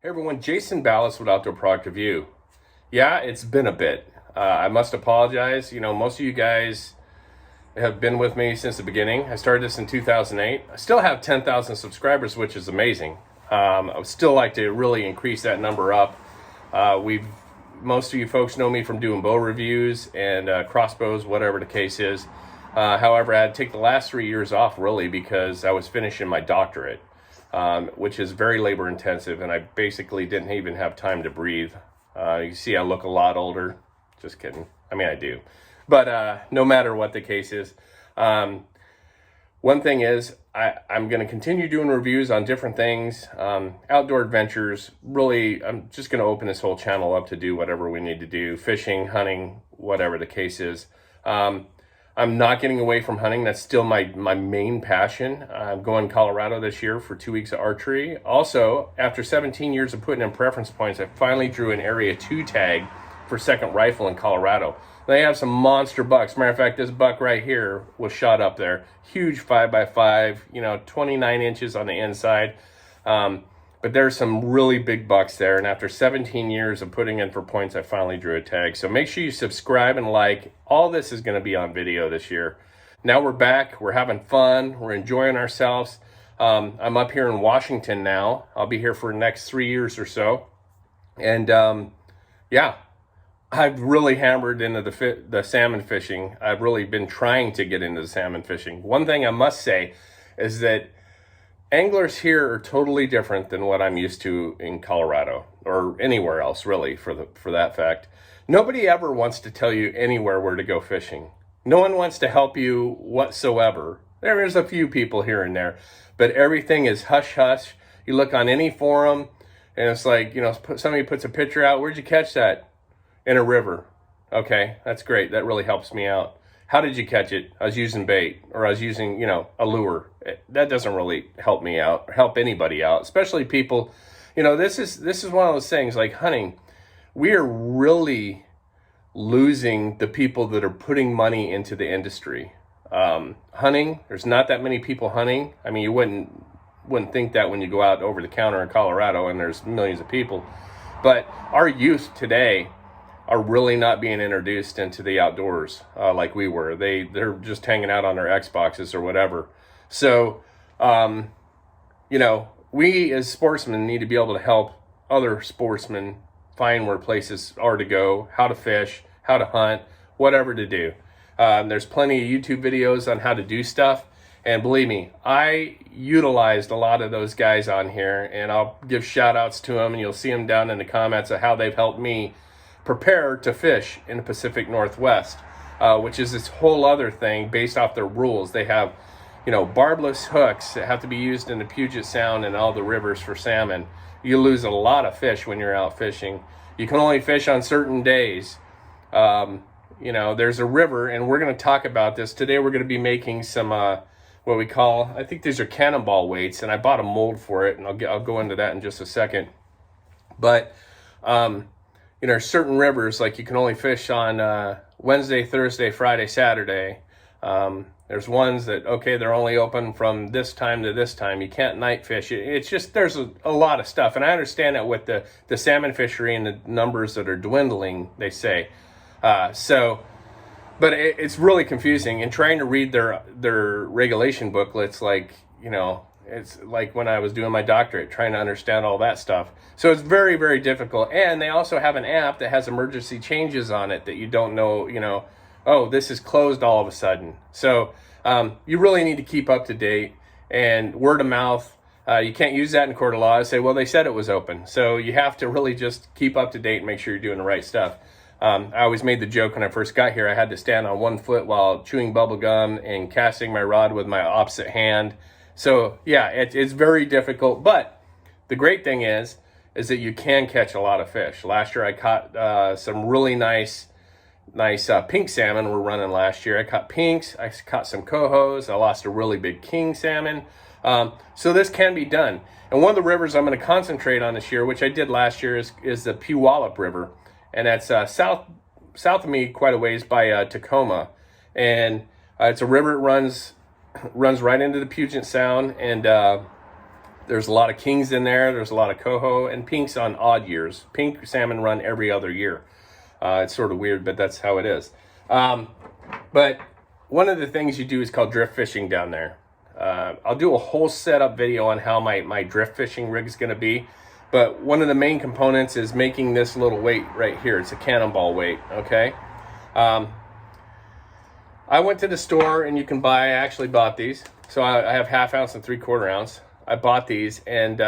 Hey everyone, Jason Ballas with Outdoor Product Review. Yeah, it's been a bit. I must apologize. Most of you guys have been with me since the beginning. I started this in 2008. I still have 10,000 subscribers, which is amazing. I would still like to really increase that number up. Most of you folks know me from doing bow reviews and crossbows, whatever the case is. However, I had to take the last 3 years off really because I was finishing my doctorate. Which is very labor intensive, and I basically didn't even have time to breathe. You see I look a lot older. Just kidding. I mean, I do. But no matter what the case is, one thing is I'm going to continue doing reviews on different things, outdoor adventures. Really, I'm just going to open this whole channel up to do whatever we need to do, fishing, hunting, whatever the case is. I'm not getting away from hunting. That's still my main passion. I'm going to Colorado this year for 2 weeks of archery. Also, after 17 years of putting in preference points, I finally drew an Area 2 tag for second rifle in Colorado. They have some monster bucks. Matter of fact, this buck right here was shot up there. Huge 5x5, 29 inches on the inside. But there's some really big bucks there. And after 17 years of putting in for points, I finally drew a tag. So make sure you subscribe and like. All this is going to be on video this year. Now we're back. We're having fun. We're enjoying ourselves. I'm up here in Washington now. I'll be here for the next 3 years or so. And yeah, I've really hammered into the salmon fishing. I've really been trying to get into the salmon fishing. One thing I must say is that anglers here are totally different than what I'm used to in Colorado or anywhere else, really, for that fact. Nobody ever wants to tell you anywhere where to go fishing. No one wants to help you whatsoever. There is a few people here and there, but everything is hush hush. You look on any forum, and it's like, somebody puts a picture out. Where'd you catch that? In a river. Okay, that's great. That really helps me out. How did you catch it? I was using bait, or I was using, a lure. That doesn't really help me out, or help anybody out, especially people. This is one of those things like hunting. We are really losing the people that are putting money into the industry. Hunting, there's not that many people hunting. I mean, you wouldn't think that when you go out over the counter in Colorado and there's millions of people. But our youth today are really not being introduced into the outdoors like we were. They're just hanging out on their Xboxes or whatever. So, we as sportsmen need to be able to help other sportsmen find where places are to go, how to fish, how to hunt, whatever to do. There's plenty of YouTube videos on how to do stuff. And believe me, I utilized a lot of those guys on here, and I'll give shout outs to them, and you'll see them down in the comments of how they've helped me prepare to fish in the Pacific Northwest, which is this whole other thing based off their rules. They have, barbless hooks that have to be used in the Puget Sound and all the rivers for salmon. You lose a lot of fish when you're out fishing. You can only fish on certain days. There's a river, and we're going to talk about this. Today we're going to be making some, what we call, I think these are cannonball weights, and I bought a mold for it, and I'll go into that in just a second. But, certain rivers, like you can only fish on Wednesday, Thursday, Friday, Saturday. There's ones that, they're only open from this time to this time. You can't night fish. It's just, there's a lot of stuff. And I understand that with the salmon fishery and the numbers that are dwindling, they say. But it's really confusing. And trying to read their regulation booklets, it's like when I was doing my doctorate, trying to understand all that stuff. So it's very, very difficult. And they also have an app that has emergency changes on it that you don't know, oh, this is closed all of a sudden. So you really need to keep up to date. And word of mouth, you can't use that in court of law. I say, well, they said it was open. So you have to really just keep up to date and make sure you're doing the right stuff. I always made the joke when I first got here, I had to stand on one foot while chewing bubble gum and casting my rod with my opposite hand. So yeah, it's very difficult. But the great thing is that you can catch a lot of fish. Last year I caught some really nice pink salmon were running last year. I caught pinks, I caught some cohos, I lost a really big king salmon. So this can be done. And one of the rivers I'm going to concentrate on this year, which I did last year, is the Puyallup River. And that's south of me quite a ways by Tacoma. And it's a river that runs right into the Puget Sound. And There's a lot of kings in there. There's a lot of coho and pinks on odd years. Pink salmon run every other year. It's sort of weird, but that's how it is. But one of the things you do is called drift fishing down there. I'll do a whole setup video on how my drift fishing rig is going to be. But one of the main components is making this little weight right here. It's a cannonball weight, okay? I went to the store and you can buy, I actually bought these. So I have 1/2 ounce and 3/4 ounce. I bought these, and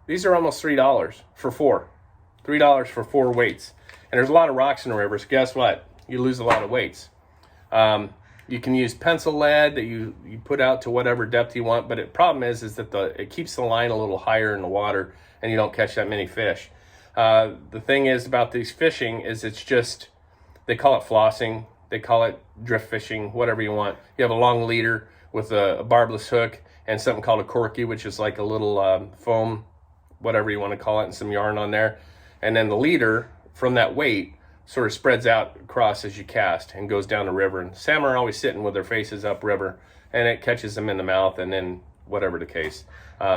these are almost $3 for 4. $3 for 4 weights. And there's a lot of rocks in the river, so guess what? You lose a lot of weights. You can use pencil lead that you put out to whatever depth you want, but the problem is that it keeps the line a little higher in the water and you don't catch that many fish. The thing is about these fishing is it's just, they call it flossing, they call it drift fishing, whatever you want. You have a long leader with a barbless hook and something called a corky, which is like a little foam, whatever you want to call it, and some yarn on there. And then the leader from that weight sort of spreads out across as you cast and goes down the river. And salmon are always sitting with their faces upriver, and it catches them in the mouth, and then whatever the case.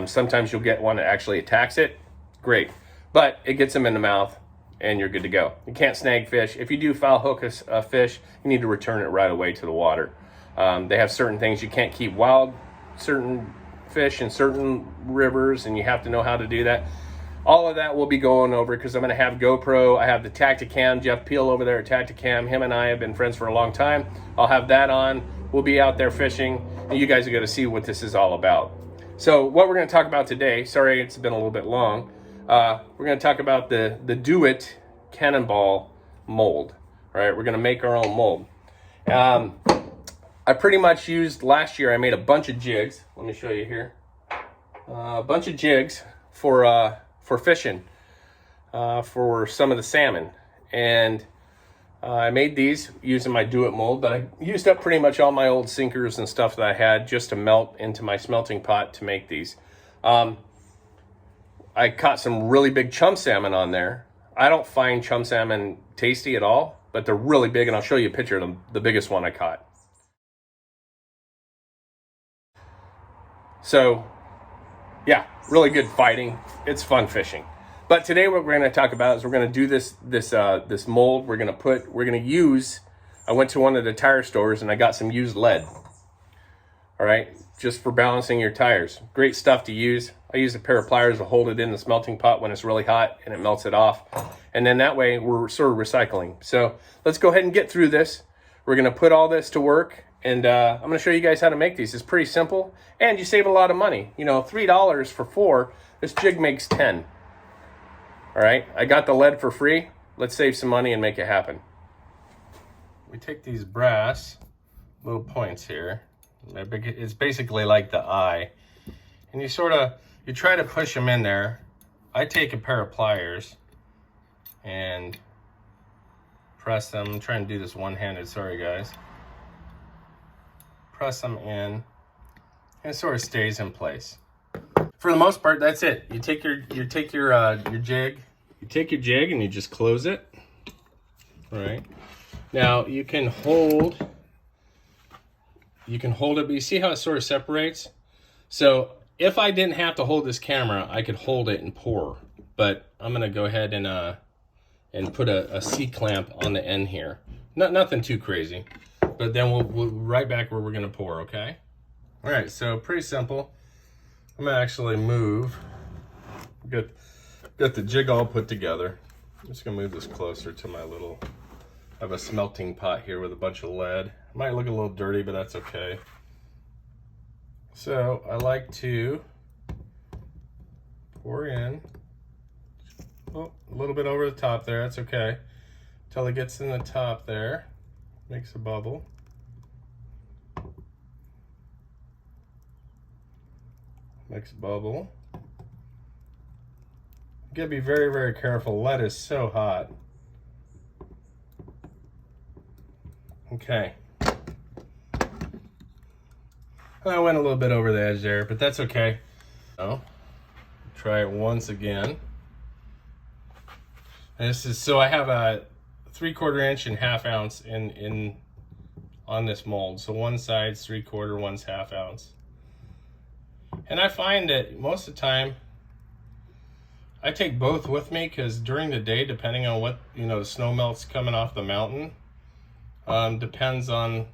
Sometimes you'll get one that actually attacks it. Great. But it gets them in the mouth, and you're good to go. You can't snag fish. If you do foul hook a fish, you need to return it right away to the water. They have certain things. You can't keep wild certain fish in certain rivers, and you have to know how to do that. All of that we'll be going over because I'm going to have GoPro. I have the Tacticam, Jeff Peel over there at Tacticam. Him and I have been friends for a long time. I'll have that on. We'll be out there fishing, and you guys are going to see what this is all about. So what we're going to talk about today, sorry it's been a little bit long, we're going to talk about the Do-It Cannonball mold. All right, we're going to make our own mold. I pretty much used, last year I made a bunch of jigs. Let me show you here. A bunch of jigs for fishing, for some of the salmon. And I made these using my Do-It mold, but I used up pretty much all my old sinkers and stuff that I had just to melt into my smelting pot to make these. I caught some really big chum salmon on there. I don't find chum salmon tasty at all, but they're really big, and I'll show you a picture of them, the biggest one I caught. So, yeah, really good fighting. It's fun fishing. But today what we're going to talk about is we're going to do this mold. We're going to use, I went to one of the tire stores and I got some used lead. All right, just for balancing your tires. Great stuff to use. I use a pair of pliers to hold it in the smelting pot when it's really hot and it melts it off. And then that way we're sort of recycling. So let's go ahead and get through this. We're going to put all this to work. And I'm going to show you guys how to make these. It's pretty simple, and you save a lot of money. You know, $3 for 4. This jig makes 10. All right, I got the lead for free. Let's save some money and make it happen. We take these brass little points here. It's basically like the eye, and you try to push them in there. I take a pair of pliers and press them. I'm trying to do this one-handed. Sorry, guys. Press them in, and it sort of stays in place. For the most part, that's it. You take your jig, and you just close it. All right. Now you can hold it, but you see how it sort of separates? So if I didn't have to hold this camera, I could hold it and pour. But I'm gonna go ahead and put a C-clamp on the end here. Nothing too crazy. But then we'll right back where we're gonna pour, okay? All right, so pretty simple. I'm gonna actually move. Got the jig all put together. I'm just gonna move this closer to my little, I have a smelting pot here with a bunch of lead. It might look a little dirty, but that's okay. So I like to pour in, a little bit over the top there, that's okay. Until it gets in the top there, makes a bubble. Makes a bubble. You gotta be very, very careful. Lead is so hot. Okay. I went a little bit over the edge there, but that's okay. So, try it once again. And this is, so I have a 3/4 inch and 1/2 ounce on this mold. So one side's 3/4, one's 1/2 ounce. And I find that most of the time, I take both with me because during the day, depending on what, the snow melt's coming off the mountain, depends on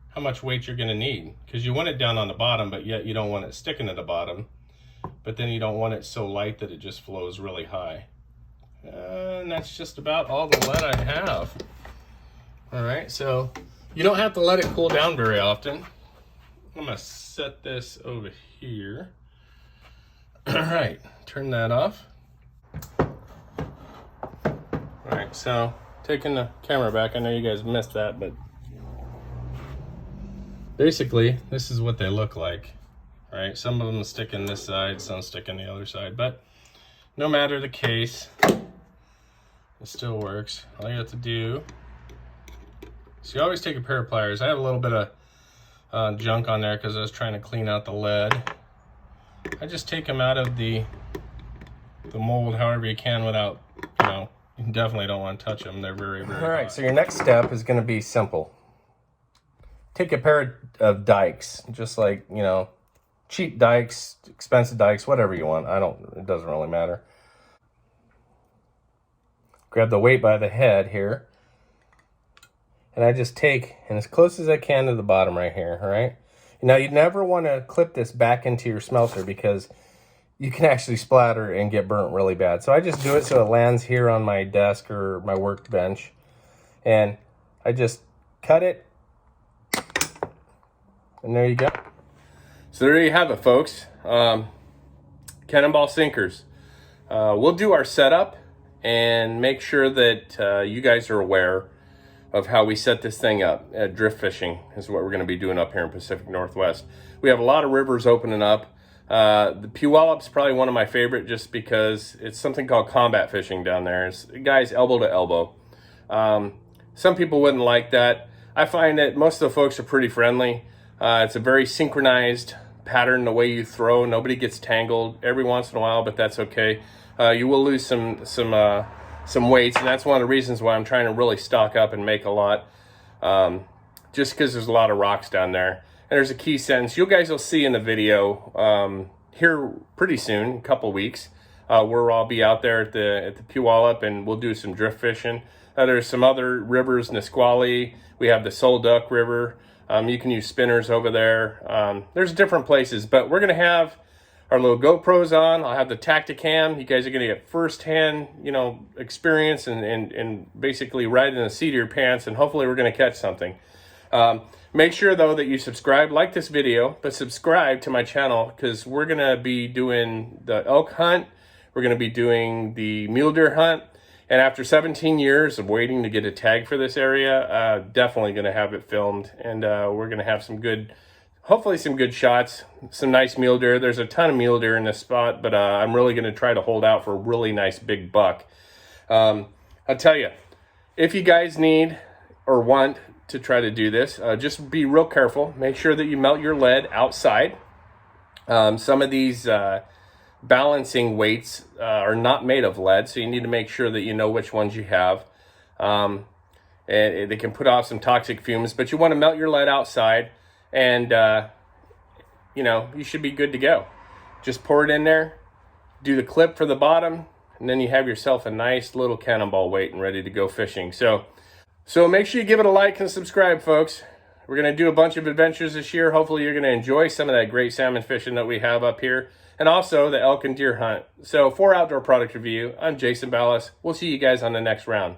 how much weight you're going to need. Because you want it down on the bottom, but yet you don't want it sticking to the bottom. But then you don't want it so light that it just flows really high. And that's just about all the lead I have. All right, so you don't have to let it cool down very often. I'm going to set this over here. All right, turn that off. All right, so taking the camera back, I know you guys missed that, but basically this is what they look like. All right, some of them stick in this side, some stick in the other side, but no matter the case, it still works. All you have to do, so you always take a pair of pliers. I have a little bit of junk on there because I was trying to clean out the lead. I just take them out of the mold however you can without, you definitely don't want to touch them. They're very, very hot. All right, so your next step is going to be simple. Take a pair of dikes, just like, cheap dikes, expensive dikes, whatever you want. It doesn't really matter. Grab the weight by the head here. And I just take, and as close as I can to the bottom right here, all right? Now, you never want to clip this back into your smelter because you can actually splatter and get burnt really bad. So I just do it so it lands here on my desk or my workbench. And I just cut it. And there you go. So there you have it, folks. Cannonball sinkers. We'll do our setup and make sure that you guys are aware of how we set this thing up. Drift fishing is what we're going to be doing up here in Pacific Northwest. We have a lot of rivers opening up. The Puyallup's probably one of my favorite just because it's something called combat fishing down there. It's guys elbow to elbow. Some people wouldn't like that. I find that most of the folks are pretty friendly. It's a very synchronized pattern, the way you throw. Nobody gets tangled every once in a while, but that's okay. You will lose some weights, and that's one of the reasons why I'm trying to really stock up and make a lot, just because there's a lot of rocks down there. And there's a key sentence you guys will see in the video here pretty soon, a couple weeks, where I'll be out there at the Puyallup, and we'll do some drift fishing. There's some other rivers, Nisqually. We have the Sol Duck River. You can use spinners over there. There's different places, but we're gonna have our little GoPros on. I'll have the Tacticam. You guys are gonna get firsthand, experience and basically ride in the seat of your pants, and hopefully we're gonna catch something. Make sure though that you subscribe, like this video, but subscribe to my channel because we're gonna be doing the elk hunt. We're gonna be doing the mule deer hunt. And after 17 years of waiting to get a tag for this area, definitely going to have it filmed. And we're going to have hopefully some good shots, some nice mule deer. There's a ton of mule deer in this spot, but I'm really going to try to hold out for a really nice big buck. I'll tell you, if you guys need or want to try to do this, just be real careful. Make sure that you melt your lead outside. Some of these balancing weights are not made of lead, so you need to make sure that you know which ones you have. And they can put off some toxic fumes, but you want to melt your lead outside, and you should be good to go. Just pour it in there, do the clip for the bottom, and then you have yourself a nice little cannonball weight and ready to go fishing. So make sure you give it a like and subscribe, folks. We're going to do a bunch of adventures this year. Hopefully you're going to enjoy some of that great salmon fishing that we have up here, and also the elk and deer hunt. So for Outdoor Product Review, I'm Jason Ballas. We'll see you guys on the next round.